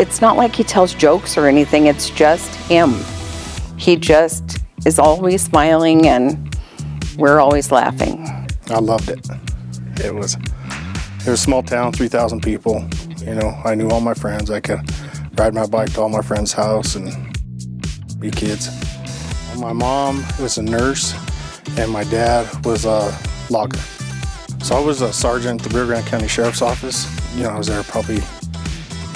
It's not like he tells jokes or anything, it's just him. He just is always smiling and we're always laughing. I loved it. It was a small town, 3,000 people. You know, I knew all my friends. I could ride my bike to all my friends' house and be kids. My mom was a nurse and my dad was a logger. So I was a sergeant at the Rio Grande County Sheriff's Office. You know, I was there probably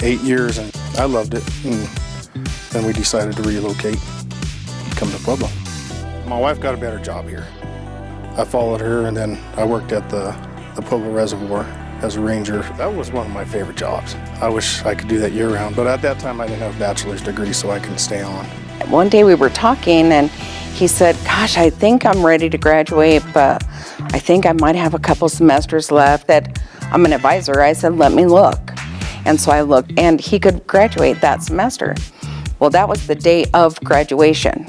8 years and I loved it. And then we decided to relocate and come to Pueblo. My wife got a better job here. I followed her and then I worked at the Pueblo Reservoir as a ranger. That was one of my favorite jobs. I wish I could do that year round, but at that time I didn't have a bachelor's degree so I couldn't stay on. One day we were talking and he said, gosh, I think I'm ready to graduate, but I think I might have a couple semesters left. That I'm an advisor. I said, let me look. And so I looked and he could graduate that semester. Well, that was the day of graduation.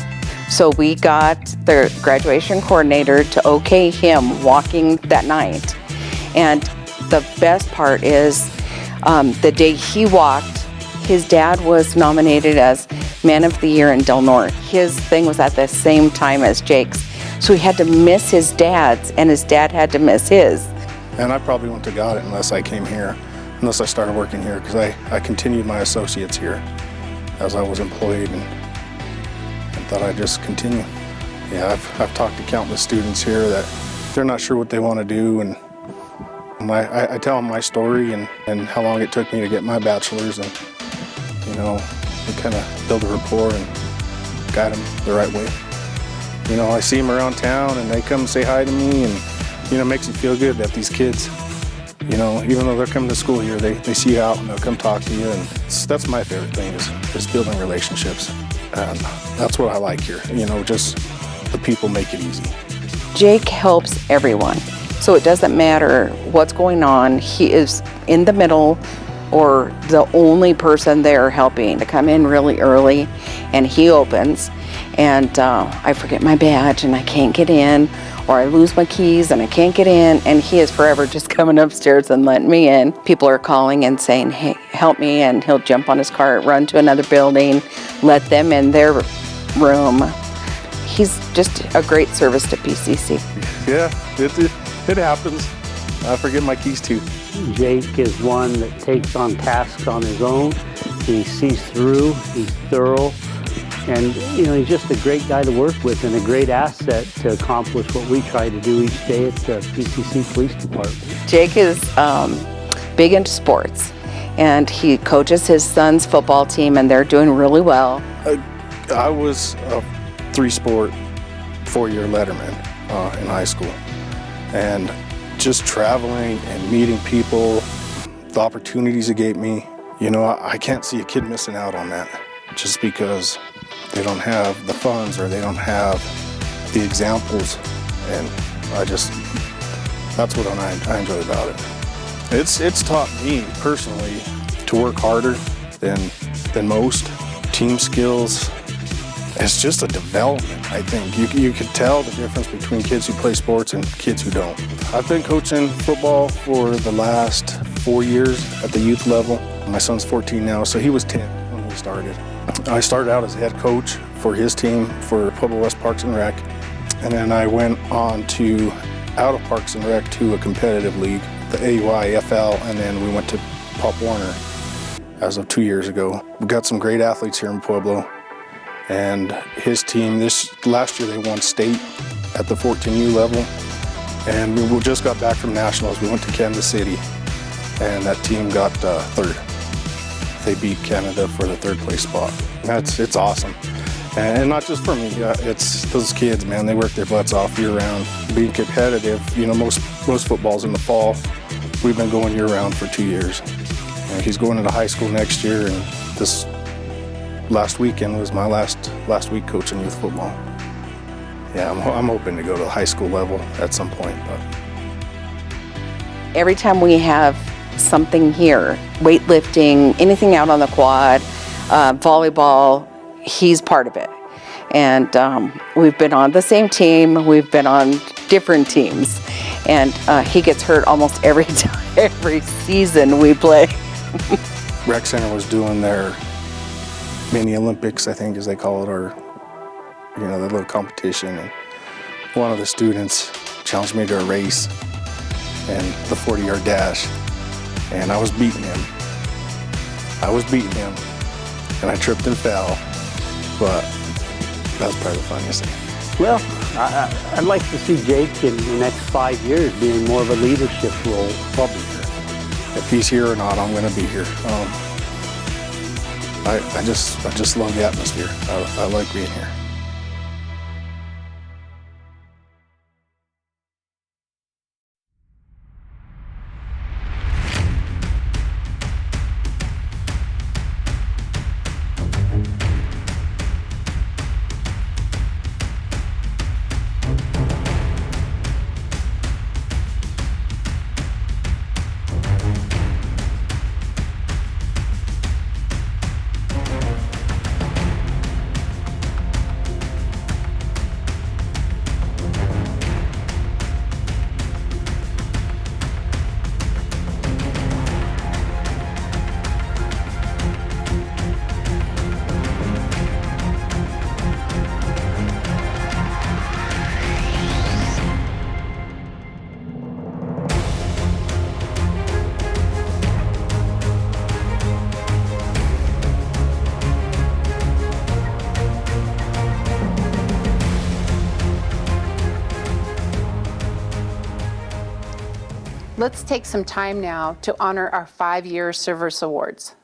So we got the graduation coordinator to okay him walking that night. And the best part is the day he walked, his dad was nominated as Man of the Year in Del Norte. His thing was at the same time as Jake's. So he had to miss his dad's and his dad had to miss his. And I probably wouldn't have got it unless I came here, unless I started working here, because I continued my associates here as I was employed and thought I'd just continue. Yeah, I've talked to countless students here that they're not sure what they want to do, and I tell them my story and how long it took me to get my bachelor's, and you know, we kind of build a rapport and guide them the right way. You know, I see them around town and they come say hi to me, and you know, it makes you feel good that these kids, you know, even though they're coming to school here, they see you out and they'll come talk to you, and that's my favorite thing is building relationships. And that's what I like here, you know, just the people make it easy. Jake helps everyone, so it doesn't matter what's going on. He is in the middle or the only person there helping. To come in really early and he opens and I forget my badge and I can't get in, or I lose my keys and I can't get in, and he is forever just coming upstairs and letting me in. People are calling and saying, hey, help me, and he'll jump on his cart, run to another building, let them in their room. He's just a great service to PCC. Yeah, it happens. I forget my keys too. Jake is one that takes on tasks on his own. He sees through, he's thorough, and you know, he's just a great guy to work with and a great asset to accomplish what we try to do each day at the PCC Police Department. Jake is big into sports, and he coaches his son's football team, and they're doing really well. I was a 3-sport 4-year letterman in high school, and just traveling and meeting people, the opportunities it gave me, you know, I can't see a kid missing out on that just because they don't have the funds or they don't have the examples, and that's what I enjoy about it. It's taught me personally to work harder than most. Team skills, it's just a development, I think. You could tell the difference between kids who play sports and kids who don't. I've been coaching football for the last 4 years at the youth level. My son's 14 now, so he was 10 when we started. I started out as head coach for his team for Pueblo West Parks and Rec, and then I went on to out of Parks and Rec to a competitive league, the AUIFL, and then we went to Pop Warner as of 2 years ago. We got some great athletes here in Pueblo, and his team last year they won state at the 14U level, and we just got back from nationals. We went to Kansas City, and that team got third. They beat Canada for the 3rd place spot. It's awesome, and not just for me. It's those kids, man. They work their butts off year round, being competitive. You know, most football's in the fall. We've been going year round for 2 years. And he's going into high school next year, and this last weekend was my last week coaching youth football. Yeah, I'm hoping to go to the high school level at some point. But every time we have something here, weightlifting, anything out on the quad, volleyball, he's part of it. And we've been on the same team, we've been on different teams, and he gets hurt almost every season we play. rec center was doing their mini Olympics, I think as they call it, or their little competition, and one of the students challenged me to a race and the 40-yard dash, and I was beating him. And I tripped and fell, but that was probably the funniest thing. Well, I'd like to see Jake in the next 5 years being more of a leadership role publisher. If he's here or not, I'm going to be here. I just love the atmosphere. I like being here. Let's take some time now to honor our 5-year service awards.